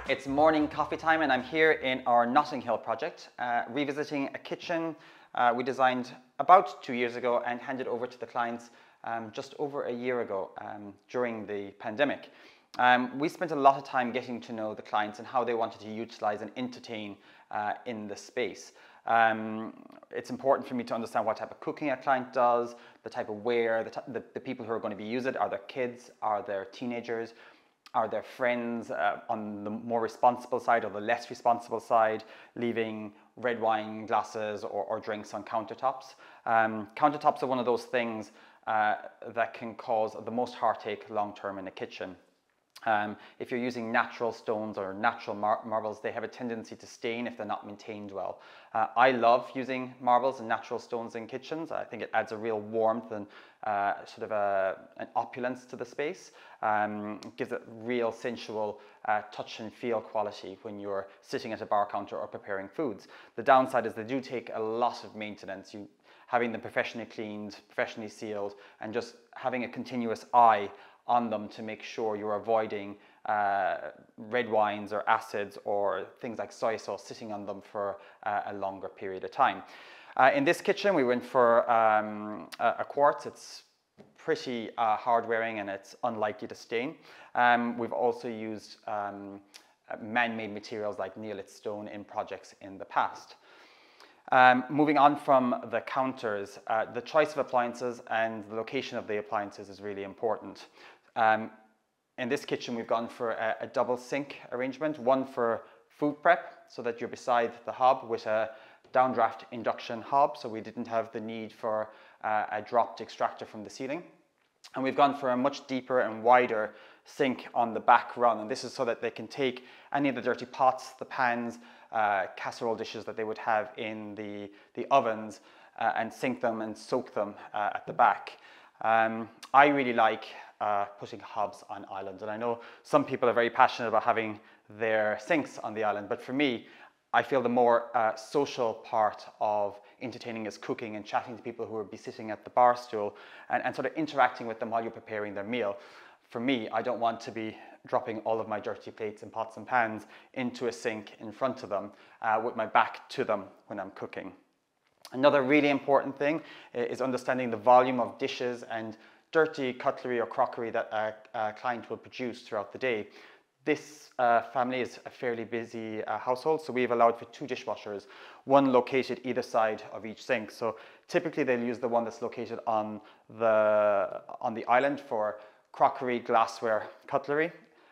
It's morning coffee time and I'm here in our Notting Hill project, revisiting a kitchen we designed about 2 years ago and handed over to the clients just over a year ago during the pandemic. We spent a lot of time getting to know the clients and how they wanted to utilize and entertain in the space. It's important for me to understand what type of cooking a client does, the type of wear, the people who are going to be using it. Are there kids? Are there teenagers? Are there friends on the more responsible side or the less responsible side, leaving red wine glasses or drinks on countertops? Countertops are one of those things that can cause the most heartache long term in a kitchen. If you're using natural stones or natural marbles, they have a tendency to stain if they're not maintained well. I love using marbles and natural stones in kitchens. I think it adds a real warmth and sort of an opulence to the space. It gives it real sensual touch and feel quality when you're sitting at a bar counter or preparing foods. The downside is they do take a lot of maintenance. Having them professionally cleaned, professionally sealed, and just having a continuous eye on them to make sure you're avoiding red wines or acids or things like soy sauce sitting on them for a longer period of time. In this kitchen, we went for a quartz. It's pretty hard wearing and it's unlikely to stain. We've also used man-made materials like neolith stone in projects in the past. Moving on from the counters, the choice of appliances and the location of the appliances is really important. In this kitchen, we've gone for a double sink arrangement, one for food prep so that you're beside the hob with a downdraft induction hob, so we didn't have the need for a dropped extractor from the ceiling. And we've gone for a much deeper and wider sink on the back run, and this is so that they can take any of the dirty pots, the pans, casserole dishes that they would have in the ovens and sink them and soak them at the back. I really like putting hobs on islands, and I know some people are very passionate about having their sinks on the island, but for me, I feel the more social part of entertaining is cooking and chatting to people who will be sitting at the bar stool and sort of interacting with them while you're preparing their meal. For me, I don't want to be dropping all of my dirty plates and pots and pans into a sink in front of them with my back to them when I'm cooking. Another really important thing is understanding the volume of dishes and dirty cutlery or crockery that a client will produce throughout the day. This family is a fairly busy household, so we've allowed for 2 dishwashers, one located either side of each sink. So typically they'll use the one that's located on the island for crockery, glassware, cutlery,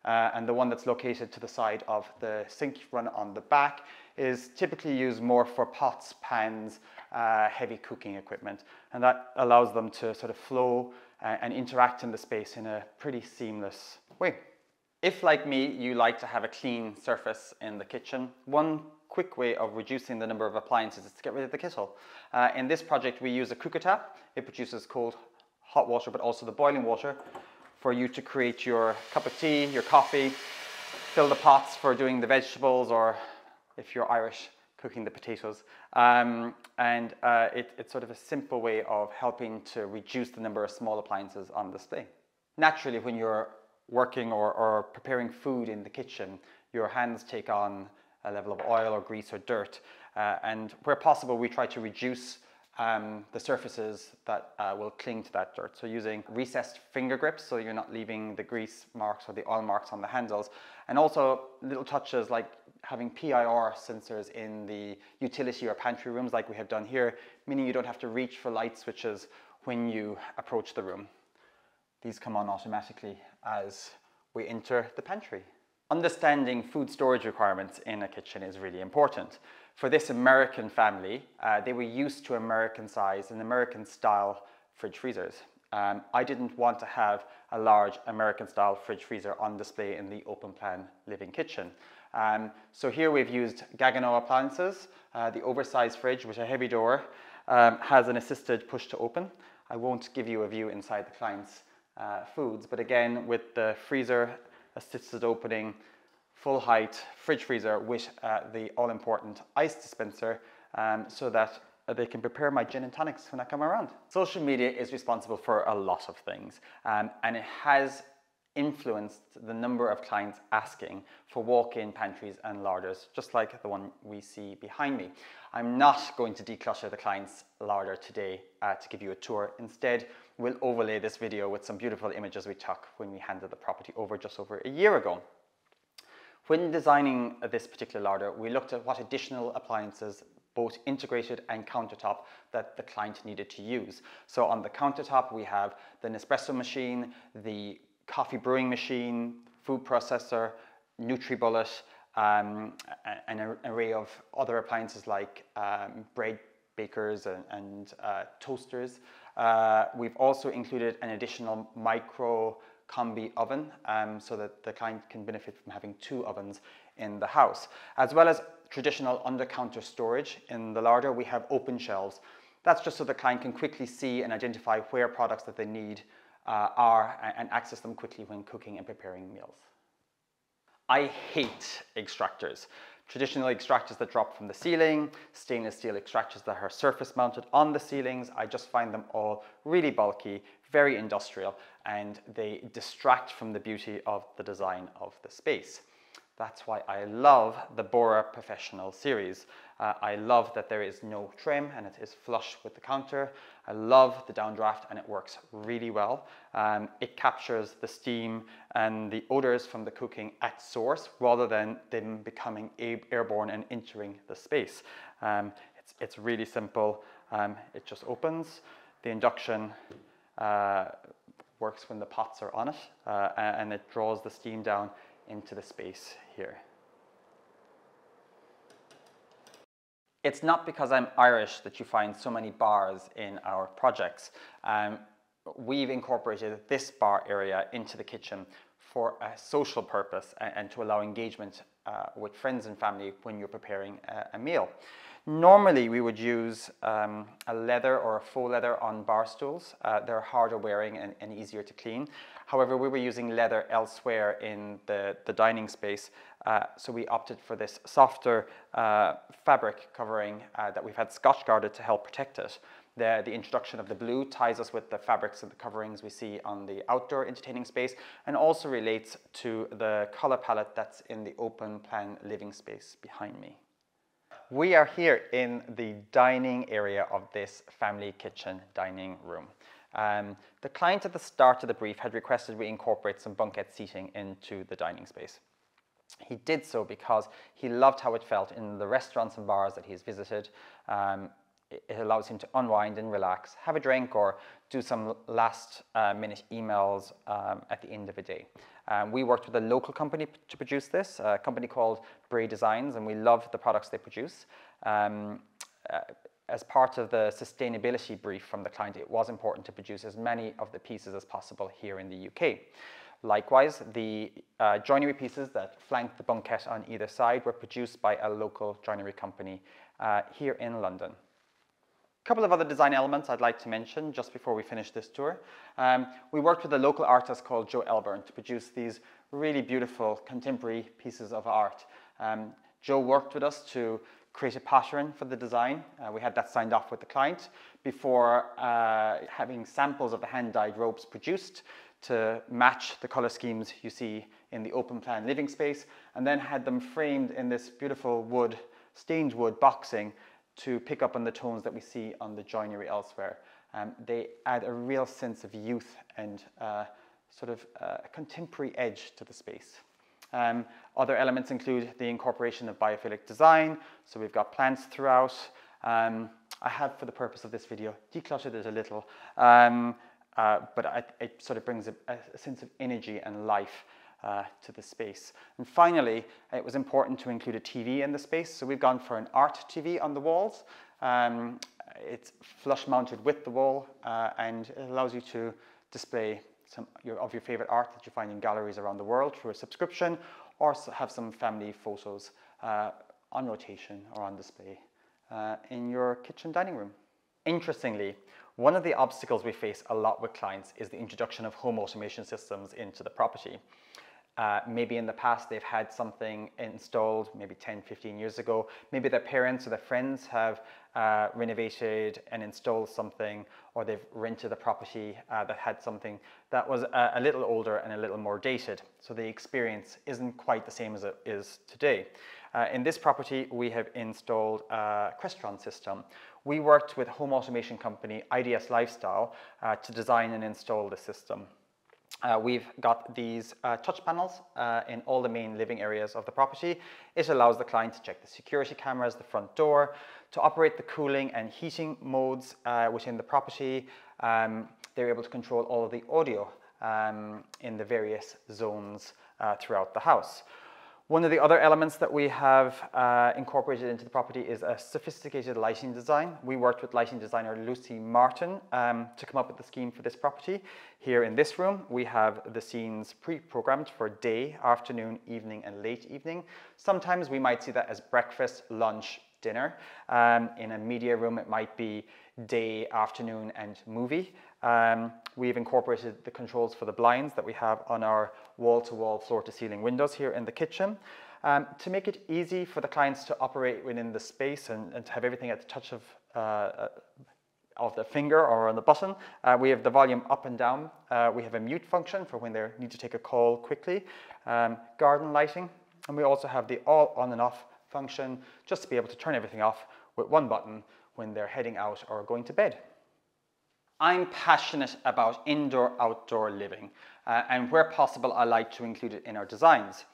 and the one that's located to the side of the sink run on the back is typically used more for pots, pans, heavy cooking equipment, and that allows them to sort of flow and interact in the space in a pretty seamless way. If, like me, you like to have a clean surface in the kitchen, one quick way of reducing the number of appliances is to get rid of the kettle. In this project, we use a cooker tap. It produces cold, hot water, but also the boiling water for you to create your cup of tea, your coffee, fill the pots for doing the vegetables, or if you're Irish, cooking the potatoes. It's sort of a simple way of helping to reduce the number of small appliances on display. Naturally, when you're working or preparing food in the kitchen, your hands take on a level of oil or grease or dirt. And where possible, we try to reduce the surfaces that will cling to that dirt. So using recessed finger grips, so you're not leaving the grease marks or the oil marks on the handles. And also little touches like having PIR sensors in the utility or pantry rooms like we have done here, meaning you don't have to reach for light switches when you approach the room. These come on automatically as we enter the pantry. Understanding food storage requirements in a kitchen is really important. For this American family, they were used to American size and American style fridge freezers. I didn't want to have a large American style fridge freezer on display in the open plan living kitchen. So here we've used Gaggenau appliances. The oversized fridge with a heavy door has an assisted push to open. I won't give you a view inside the client's foods, but again with the freezer assisted opening, full height fridge freezer with the all important ice dispenser so that they can prepare my gin and tonics when I come around. Social media is responsible for a lot of things and it has influenced the number of clients asking for walk-in pantries and larders, just like the one we see behind me. I'm not going to declutter the client's larder today to give you a tour. Instead, we'll overlay this video with some beautiful images we took when we handed the property over just over a year ago. When designing this particular larder, we looked at what additional appliances, both integrated and countertop, that the client needed to use. So on the countertop, we have the Nespresso machine, the coffee brewing machine, food processor, NutriBullet, an array of other appliances like bread bakers and toasters. We've also included an additional micro combi oven so that the client can benefit from having 2 ovens in the house. As well as traditional under-counter storage in the larder, we have open shelves. That's just so the client can quickly see and identify where products that they need are and access them quickly when cooking and preparing meals. I hate extractors. Traditional extractors that drop from the ceiling, stainless steel extractors that are surface mounted on the ceilings. I just find them all really bulky, very industrial, and they distract from the beauty of the design of the space. That's why I love the Bora Professional series. I love that there is no trim and it is flush with the counter. I love the downdraft and it works really well. It captures the steam and the odors from the cooking at source rather than them becoming airborne and entering the space. It's really simple. It just opens. The induction works when the pots are on it and it draws the steam down into the space here. It's not because I'm Irish that you find so many bars in our projects. We've incorporated this bar area into the kitchen for a social purpose and to allow engagement with friends and family when you're preparing a meal. Normally we would use a leather or a faux leather on bar stools. They're harder wearing and easier to clean. However, we were using leather elsewhere in the dining space, so we opted for this softer fabric covering that we've had Scotch guarded to help protect it. The introduction of the blue ties us with the fabrics and the coverings we see on the outdoor entertaining space and also relates to the color palette that's in the open plan living space behind me. We are here in the dining area of this family kitchen dining room. The client at the start of the brief had requested we incorporate some bunket seating into the dining space. He did so because he loved how it felt in the restaurants and bars that he's visited. It allows him to unwind and relax, have a drink, or do some last minute emails at the end of a day. We worked with a local company to produce this, a company called Bray Designs, and we love the products they produce. As part of the sustainability brief from the client, it was important to produce as many of the pieces as possible here in the UK. Likewise, the joinery pieces that flank the bunket on either side were produced by a local joinery company here in London. A couple of other design elements I'd like to mention just before we finish this tour. We worked with a local artist called Joe Elburn to produce these really beautiful contemporary pieces of art. Joe worked with us to create a pattern for the design. We had that signed off with the client before having samples of the hand-dyed ropes produced to match the color schemes you see in the open plan living space, and then had them framed in this beautiful wood, stained wood boxing to pick up on the tones that we see on the joinery elsewhere. They add a real sense of youth and sort of a contemporary edge to the space. Other elements include the incorporation of biophilic design, so we've got plants throughout. I have, for the purpose of this video, decluttered it a little, but it sort of brings a sense of energy and life to the space. And finally, it was important to include a TV in the space, so we've gone for an art TV on the walls. It's flush mounted with the wall and it allows you to display some of your favorite art that you find in galleries around the world through a subscription, or have some family photos on rotation or on display in your kitchen dining room. Interestingly, one of the obstacles we face a lot with clients is the introduction of home automation systems into the property. Maybe in the past they've had something installed, maybe 10, 15 years ago. Maybe their parents or their friends have renovated and installed something, or they've rented a property that had something that was a little older and a little more dated. So the experience isn't quite the same as it is today. In this property, we have installed a Crestron system. We worked with home automation company IDS Lifestyle to design and install the system. We've got these touch panels in all the main living areas of the property. It allows the client to check the security cameras, the front door, to operate the cooling and heating modes within the property. They're able to control all of the audio in the various zones throughout the house. One of the other elements that we have incorporated into the property is a sophisticated lighting design. We worked with lighting designer Lucy Martin to come up with the scheme for this property. Here in this room, we have the scenes pre-programmed for day, afternoon, evening, and late evening. Sometimes we might see that as breakfast, lunch, dinner. In a media room, it might be day, afternoon, and movie. We've incorporated the controls for the blinds that we have on our wall-to-wall, floor-to-ceiling windows here in the kitchen. To make it easy for the clients to operate within the space and to have everything at the touch of the finger or on the button, we have the volume up and down. We have a mute function for when they need to take a call quickly, garden lighting, and we also have the all on and off function just to be able to turn everything off with one button when they're heading out or going to bed. I'm passionate about indoor-outdoor living, and where possible, I like to include it in our designs.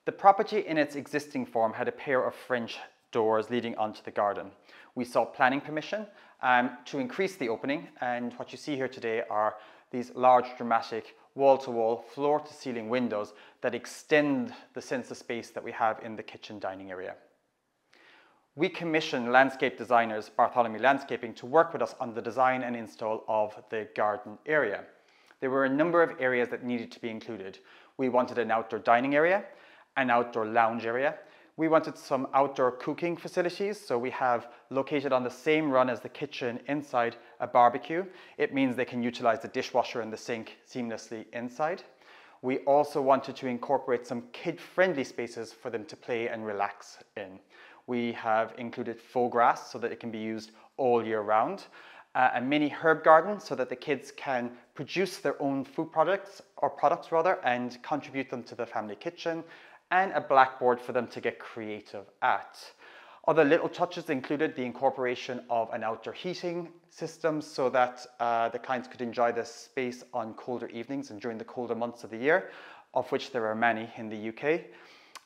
The property in its existing form had a pair of French doors leading onto the garden. We sought planning permission to increase the opening, and what you see here today are these large, dramatic, wall-to-wall, floor-to-ceiling windows that extend the sense of space that we have in the kitchen dining area. We commissioned landscape designers, Bartholomew Landscaping, to work with us on the design and install of the garden area. There were a number of areas that needed to be included. We wanted an outdoor dining area, an outdoor lounge area. We wanted some outdoor cooking facilities, so we have located on the same run as the kitchen inside a barbecue. It means they can utilize the dishwasher and the sink seamlessly inside. We also wanted to incorporate some kid-friendly spaces for them to play and relax in. We have included faux grass so that it can be used all year round, a mini herb garden so that the kids can produce their own food products and contribute them to the family kitchen, and a blackboard for them to get creative at. Other little touches included the incorporation of an outdoor heating system so that the clients could enjoy this space on colder evenings and during the colder months of the year, of which there are many in the UK.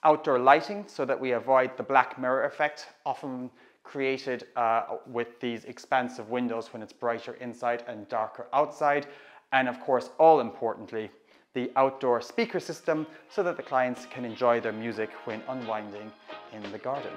Outdoor lighting so that we avoid the black mirror effect often created with these expansive windows when it's brighter inside and darker outside. And of course, all importantly, the outdoor speaker system so that the clients can enjoy their music when unwinding in the garden.